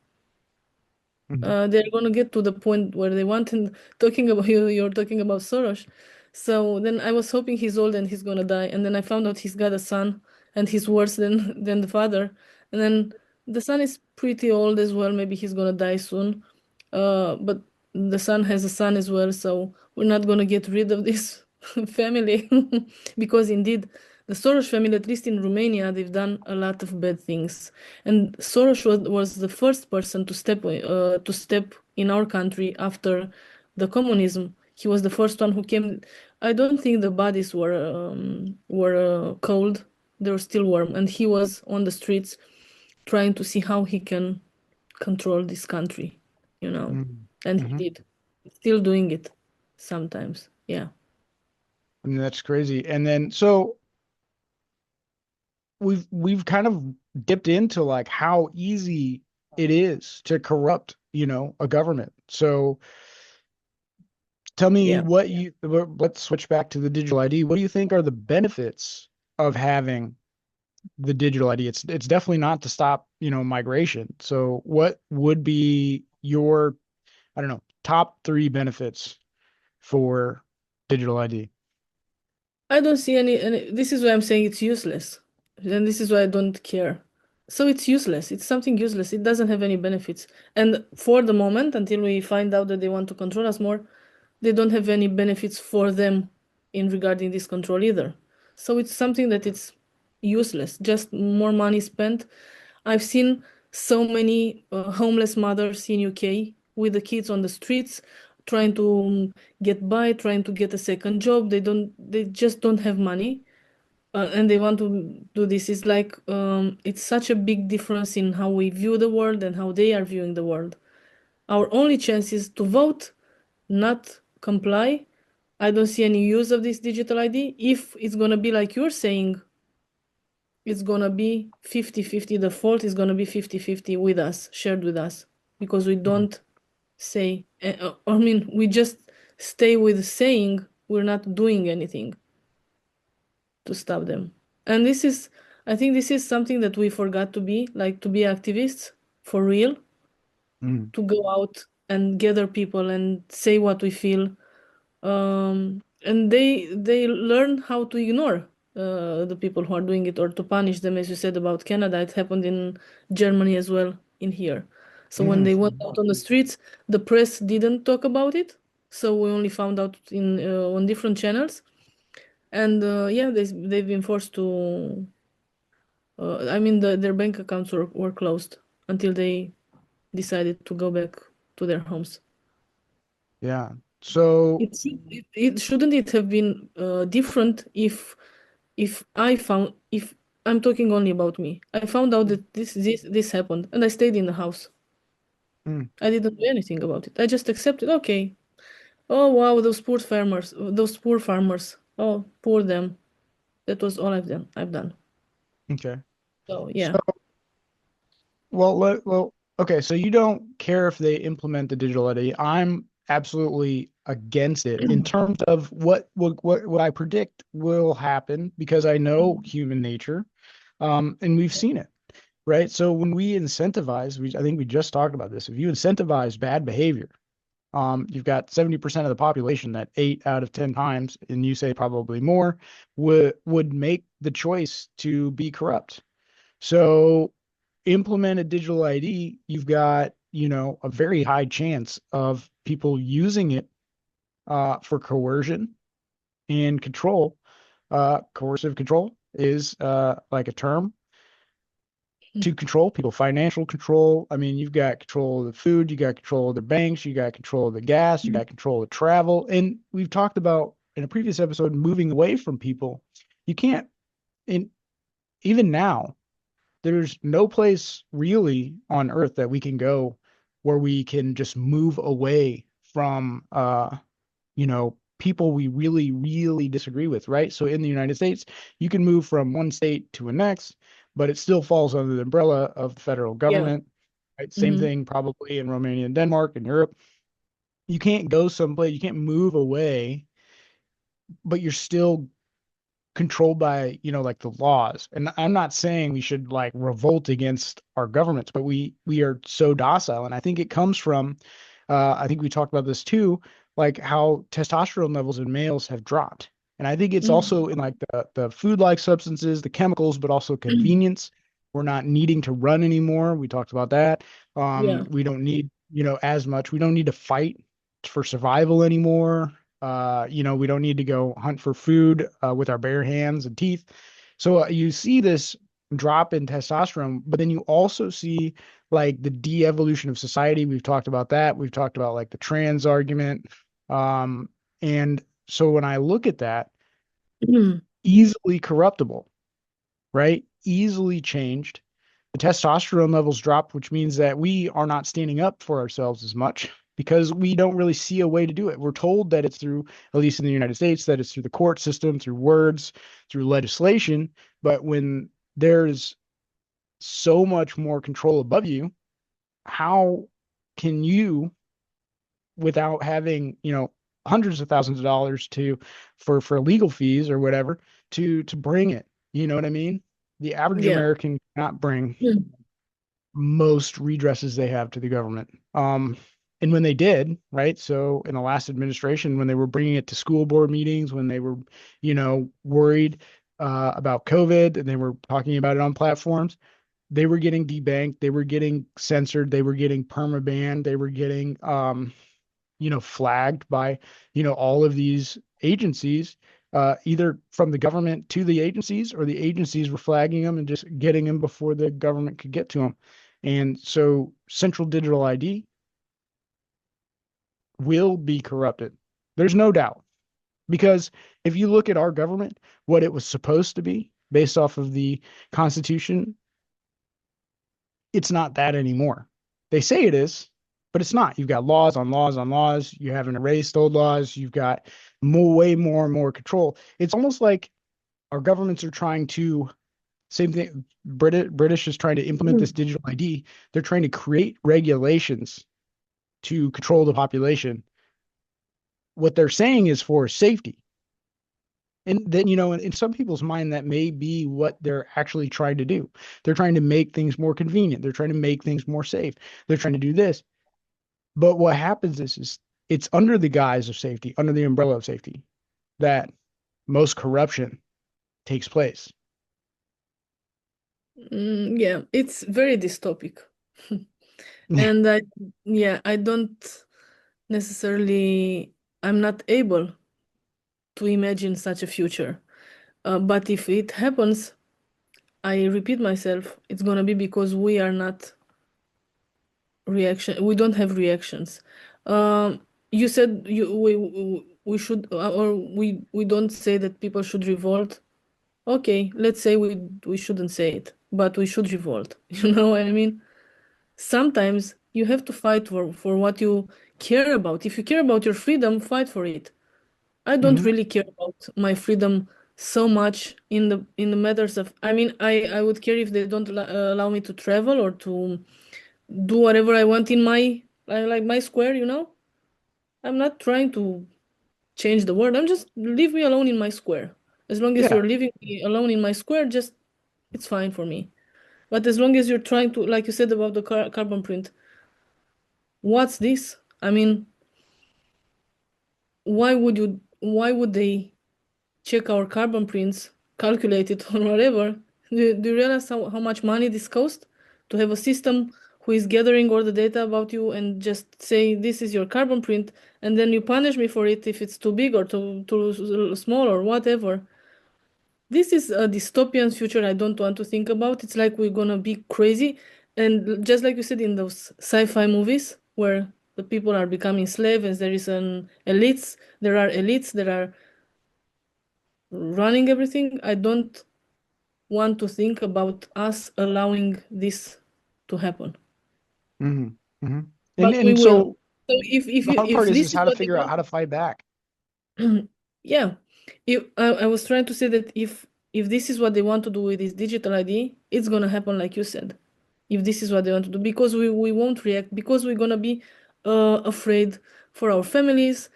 Speaker 1: Hmm.
Speaker 2: They're gonna get to the point where they want. And talking about you're talking about Soros. So then I was hoping he's old and he's gonna die, and then I found out he's got a son, and he's worse than the father. And then the son is pretty old as well. Maybe he's gonna die soon. But the son has a son as well, so we're not gonna get rid of this family because indeed the Soros family, at least in Romania, they've done a lot of bad things. And Soros was the first person to step in our country after the communism. He was the first one who came. I don't think the bodies were cold; they were still warm, and he was on the streets trying to see how he can control this country, you know. And he
Speaker 1: Hmm.
Speaker 2: did. He's still doing it sometimes. Yeah.
Speaker 1: I mean, that's crazy. And then so we've kind of dipped into like how easy it is to corrupt, a government. So tell me
Speaker 2: Yeah.
Speaker 1: what let's switch back to the digital ID. What do you think are the benefits of having the digital ID? It's definitely not to stop, migration. So what would be your, I don't know, top three benefits for digital ID?
Speaker 2: I don't see any. This is why I'm saying it's useless. And this is why I don't care. So it's useless. It's something useless. It doesn't have any benefits. And for the moment, until we find out that they want to control us more, they don't have any benefits for them in regarding this control either. So it's something that it's useless. Just more money spent. I've seen so many homeless mothers in UK with the kids on the streets trying to get by, trying to get a second job. They just don't have money, and they want to do this. It's like it's such a big difference in how we view the world and how they are viewing the world. Our only chance is to vote, not comply. I don't see any use of this digital ID. If it's gonna be like you're saying, it's gonna be 50-50. The fault is gonna be 50-50 with us, shared with us, because we
Speaker 1: Mhm.
Speaker 2: don't say, I mean, we just stay with saying we're not doing anything to stop them. And this is, I think this is something that we forgot to be, like to be activists for real,
Speaker 1: Mhm.
Speaker 2: to go out and gather people and say what we feel. And they learn how to ignore the people who are doing it or to punish them, as you said about Canada. It happened in Germany as well, in here. So when they went out on the streets, the press didn't talk about it. So we only found out in on different channels. And yeah, they've been forced to. I mean, their bank accounts were closed until they decided to go back to their homes.
Speaker 1: Yeah. So,
Speaker 2: It shouldn't it have been different if I found if I'm talking only about me. I found out that this happened and I stayed in the house.
Speaker 1: mm,
Speaker 2: I didn't do anything about it. I just accepted, okay. Oh wow, those poor farmers, those poor farmers. Oh, poor them. That was all I've done.
Speaker 1: okay.
Speaker 2: So
Speaker 1: So,
Speaker 2: yeah.
Speaker 1: okay. So you don't care if they implement the digital ID. I'm absolutely against it in terms of what I predict will happen because I know human nature, and we've seen it, right? So when we incentivize, I think we just talked about this. If you incentivize bad behavior, you've got 70% of the population that 8 out of 10 times, and you say probably more, would make the choice to be corrupt. So implement a digital ID, you've got, a very high chance of people using it for coercion and control. Coercive control is like a term to control people, financial control. I mean, you've got control of the food, you got control of the banks, you got control of the gas, you got control of travel. And we've talked about in a previous episode moving away from people. You can't, in even now, there's no place really on earth that we can go where we can just move away from people we really, really disagree with, right? So in the United States, you can move from one state to a next, but it still falls under the umbrella of the federal
Speaker 2: Yeah.
Speaker 1: government. Right? Same
Speaker 2: Hmm.
Speaker 1: thing probably in Romania and Denmark and Europe. You can't go someplace, you can't move away, but you're still controlled by, like the laws. And I'm not saying we should like revolt against our governments, but we are so docile. And I think it comes from I think we talked about this too, like how testosterone levels in males have dropped. And I think it's also in like the food-like substances, the chemicals, but also convenience. We're not needing to run anymore. We talked about that.
Speaker 2: Yeah.
Speaker 1: We don't need, as much. We don't need to fight for survival anymore. We don't need to go hunt for food with our bare hands and teeth. So you see this drop in testosterone, but then you also see like the de-evolution of society. We've talked about that. We've talked about like the trans argument. Um, and so when I look at that, easily corruptible, right? Easily changed. The testosterone levels dropped, which means that we are not standing up for ourselves as much because we don't really see a way to do it. We're told that it's through, at least in the United States, that it's through the court system, through words, through legislation. But when there's so much more control above you, how can you, without having, hundreds of thousands of dollars for legal fees or whatever, to bring it? You know what I mean? The average
Speaker 2: Yeah.
Speaker 1: American cannot bring
Speaker 2: Mm.
Speaker 1: most redresses they have to the government. And when they did, right? So in the last administration, when they were bringing it to school board meetings, when they were, worried about COVID, and they were talking about it on platforms, they were getting debanked, they were getting censored, they were getting permabanned, they were getting, flagged by, all of these agencies, either from the government to the agencies, or the agencies were flagging them and just getting them before the government could get to them. And so central digital ID will be corrupted. There's no doubt. Because if you look at our government, what it was supposed to be based off of the Constitution, it's not that anymore. They say it is, but it's not. You've got laws on laws on laws. You haven't erased old laws. You've got way more and more control. It's almost like our governments are trying to, same thing. British is trying to implement this
Speaker 2: Mm.
Speaker 1: digital ID. They're trying to create regulations to control the population. What they're saying is for safety. And then, in some people's mind, that may be what they're actually trying to do. They're trying to make things more convenient. They're trying to make things more safe. They're trying to do this. But what happens is it's under the guise of safety, under the umbrella of safety, that most corruption takes place.
Speaker 2: Yeah, it's very dystopic. And yeah, I don't necessarily, I'm not able to imagine such a future. But if it happens, I repeat myself, it's gonna be because we don't have reactions. You said we should, or we don't say that people should revolt. Okay, let's say we shouldn't say it, but we should revolt. You know what I mean? Sometimes you have to fight for what you care about. If you care about your freedom, fight for it. I don't
Speaker 1: Hmm.
Speaker 2: really care about my freedom so much in the matters of. I mean, I would care if they don't allow me to travel or to do whatever I want in my like my square. You know, I'm not trying to change the world. I'm just leave me alone in my square. As long as
Speaker 1: Yeah.
Speaker 2: you're leaving me alone in my square, just it's fine for me. But as long as you're trying to, like you said about the carbon print, what's this? I mean, why would they check our carbon prints, calculate it or whatever? Do you realize how much money this costs to have a system who is gathering all the data about you and just say this is your carbon print, and then you punish me for it if it's too big or too small or whatever? This is a dystopian future I don't want to think about. It's like we're gonna be crazy. And just like you said in those sci-fi movies where the people are becoming slaves and there are elites that are running everything. I don't want to think about us allowing this to happen.
Speaker 1: Hmm. Hmm. And
Speaker 2: But we
Speaker 1: and
Speaker 2: will.
Speaker 1: so
Speaker 2: So
Speaker 1: the hard
Speaker 2: if
Speaker 1: part is
Speaker 2: this is
Speaker 1: how to
Speaker 2: what they
Speaker 1: figure out
Speaker 2: want,
Speaker 1: how to fight back.
Speaker 2: yeah. If I was trying to say that if this is what they want to do with this digital ID, it's gonna happen like you said. If this is what they want to do, because we won't react, because we're gonna be afraid for our families.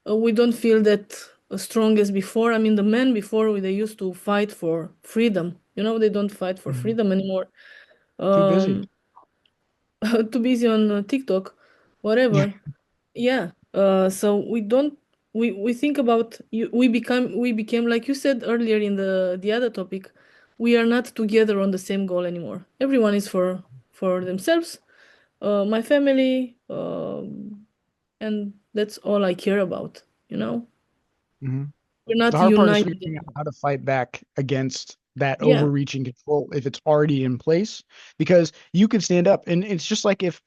Speaker 2: We don't feel that strong as before. I mean, the men before they used to fight for freedom. You know, they don't fight for
Speaker 1: Mhm.
Speaker 2: freedom anymore.
Speaker 1: Too busy.
Speaker 2: Um, too busy on TikTok, whatever. Yeah. So we don't we think about you we became like you said earlier in the other topic, we are not together on the same goal anymore. Everyone is for themselves, my family, and that's all I care about, you know?
Speaker 1: Hmm.
Speaker 2: We're
Speaker 1: The
Speaker 2: not
Speaker 1: hard part is
Speaker 2: united
Speaker 1: figuring out
Speaker 2: anymore.
Speaker 1: how to fight back against that
Speaker 2: Yeah.
Speaker 1: overreaching control if it's already in place, because you can stand up. And it's just like if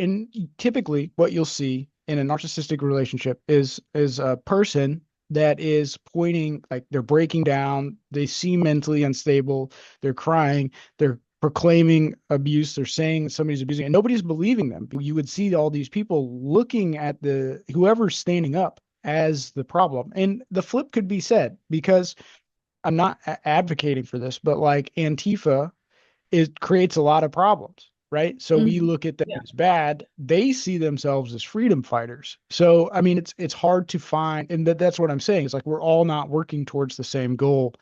Speaker 1: and typically what you'll see in a narcissistic relationship is a person that is pointing, like they're breaking down, they seem mentally unstable, they're crying, they're proclaiming abuse, they're saying somebody's abusing, and nobody's believing them. You would see all these people looking at the whoever's standing up as the problem. And the flip could be said, because I'm not advocating for this, but like Antifa, it creates a lot of problems. right? So we
Speaker 2: Mhm.
Speaker 1: look at them
Speaker 2: Yeah.
Speaker 1: as bad. They see themselves as freedom fighters. So I mean, it's hard to find, and that's what I'm saying. It's like we're all not working towards the same goal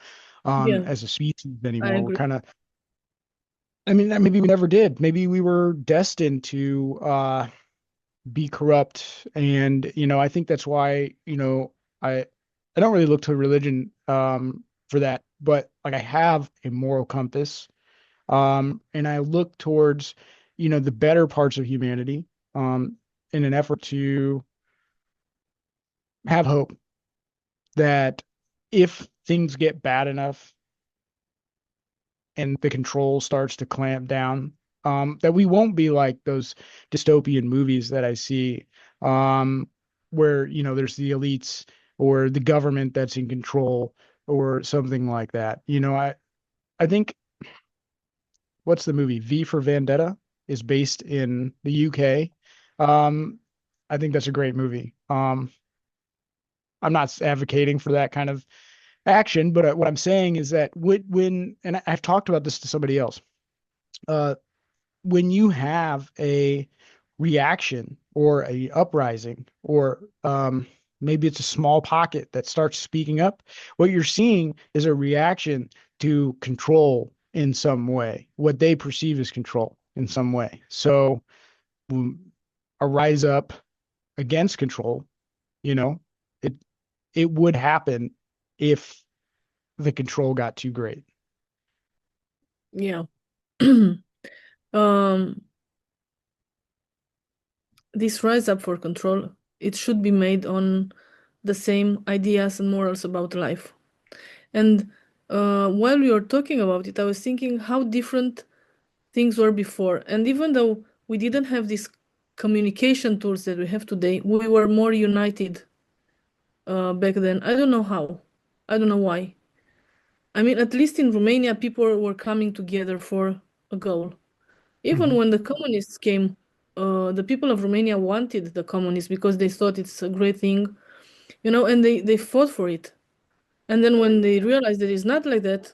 Speaker 2: Yeah,
Speaker 1: as a species
Speaker 2: I
Speaker 1: anymore. We're
Speaker 2: agree.
Speaker 1: kind of, I mean, maybe we never did. Maybe we were destined to be corrupt, and I think that's why I don't really look to religion for that, but like I have a moral compass, and I look towards the better parts of humanity um, in an effort to have hope that if things get bad enough and the control starts to clamp down, that we won't be like those dystopian movies that I see, where there's the elites or the government that's in control or something like that. I think what's the movie? V for Vendetta is based in the UK. Um, I think that's a great movie. I'm not advocating for that kind of action, but what I'm saying is that and I've talked about this to somebody else, uh, when you have a reaction or a uprising, or maybe it's a small pocket that starts speaking up, what you're seeing is a reaction to control in some way, what they perceive as control in some way. So a rise up against control, you know, it it would happen if the control got too great.
Speaker 2: Yeah. Um, this rise up for control, it should be made on the same ideas and morals about life. And while we were talking about it, I was thinking how different things were before. And even though we didn't have these communication tools that we have today, we were more united back then. I don't know how. I don't know why. I mean, at least in Romania, people were coming together for a goal. Even
Speaker 1: Mhm.
Speaker 2: when the communists came, the people of Romania wanted the communists because they thought it's a great thing, and they fought for it. And then when they realized that it's not like that,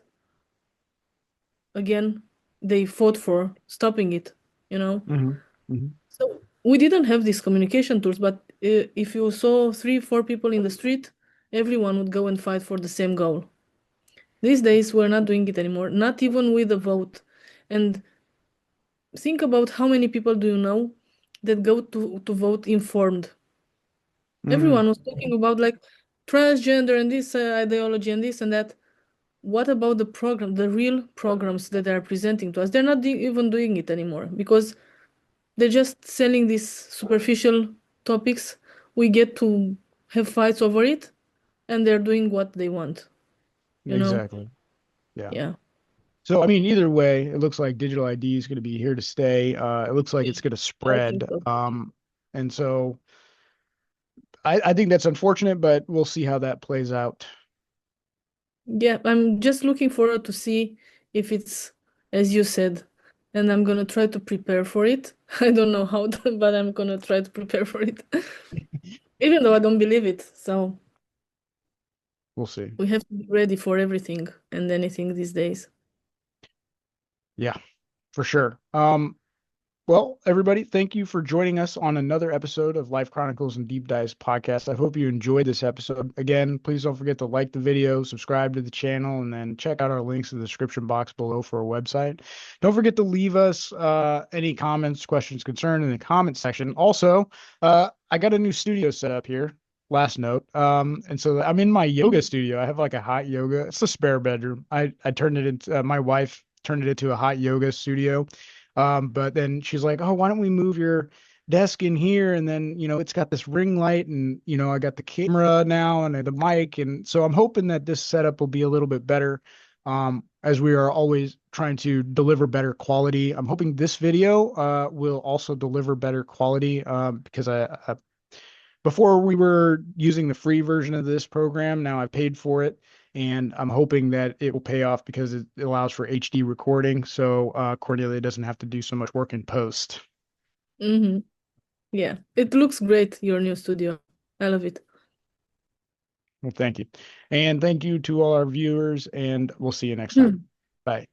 Speaker 2: again, they fought for stopping it, you know?
Speaker 1: Mhm. Mhm.
Speaker 2: So we didn't have these communication tools, but if you saw three, four people in the street, everyone would go and fight for the same goal. These days, we're not doing it anymore, not even with a vote. And think about how many people do you know that go to vote informed.
Speaker 1: Mhm.
Speaker 2: Everyone was talking about like transgender and this ideology and this and that. What about the program, the real programs that they are presenting to us? They're not even doing it anymore because they're just selling these superficial topics. We get to have fights over it, and they're doing what they want, you know?
Speaker 1: Exactly. Yeah.
Speaker 2: Yeah.
Speaker 1: So, I mean, either way, it looks like digital ID is going to be here to stay. It looks like
Speaker 2: Yeah,
Speaker 1: it's going to
Speaker 2: I think
Speaker 1: spread.
Speaker 2: so.
Speaker 1: And so I think that's unfortunate, but we'll see how that plays out.
Speaker 2: Yeah, I'm just looking forward to see if it's as you said, and I'm gonna try to prepare for it. I don't know how, but I'm gonna try to prepare for it, even though I don't believe it. So
Speaker 1: We'll see.
Speaker 2: we have to be ready for everything and anything these days.
Speaker 1: Yeah, for sure. Well, everybody, thank you for joining us on another episode of Life Chronicles and Deep Dives podcast. I hope you enjoyed this episode. Again, please don't forget to like the video, subscribe to the channel, and then check out our links in the description box below for our website. Don't forget to leave us any comments, questions, concerns in the comment section. Also, I got a new studio set up here. Last note. And so I'm in my yoga studio. I have like a hot yoga. It's a spare bedroom. I turned it into my wife turned it into a hot yoga studio. But then she's like, "Oh, why don't we move your desk in here?" And then, it's got this ring light, and, I got the camera now and the mic. And so I'm hoping that this setup will be a little bit better, as we are always trying to deliver better quality. I'm hoping this video will also deliver better quality, because before we were using the free version of this program. Now I've paid for it, and I'm hoping that it will pay off because it allows for HD recording. So Cornelia doesn't have to do so much work in post.
Speaker 2: Mm-hmm. Yeah, it looks great, your new studio. I love it.
Speaker 1: Well, thank you. And thank you to all our viewers, and we'll see you next time. Bye.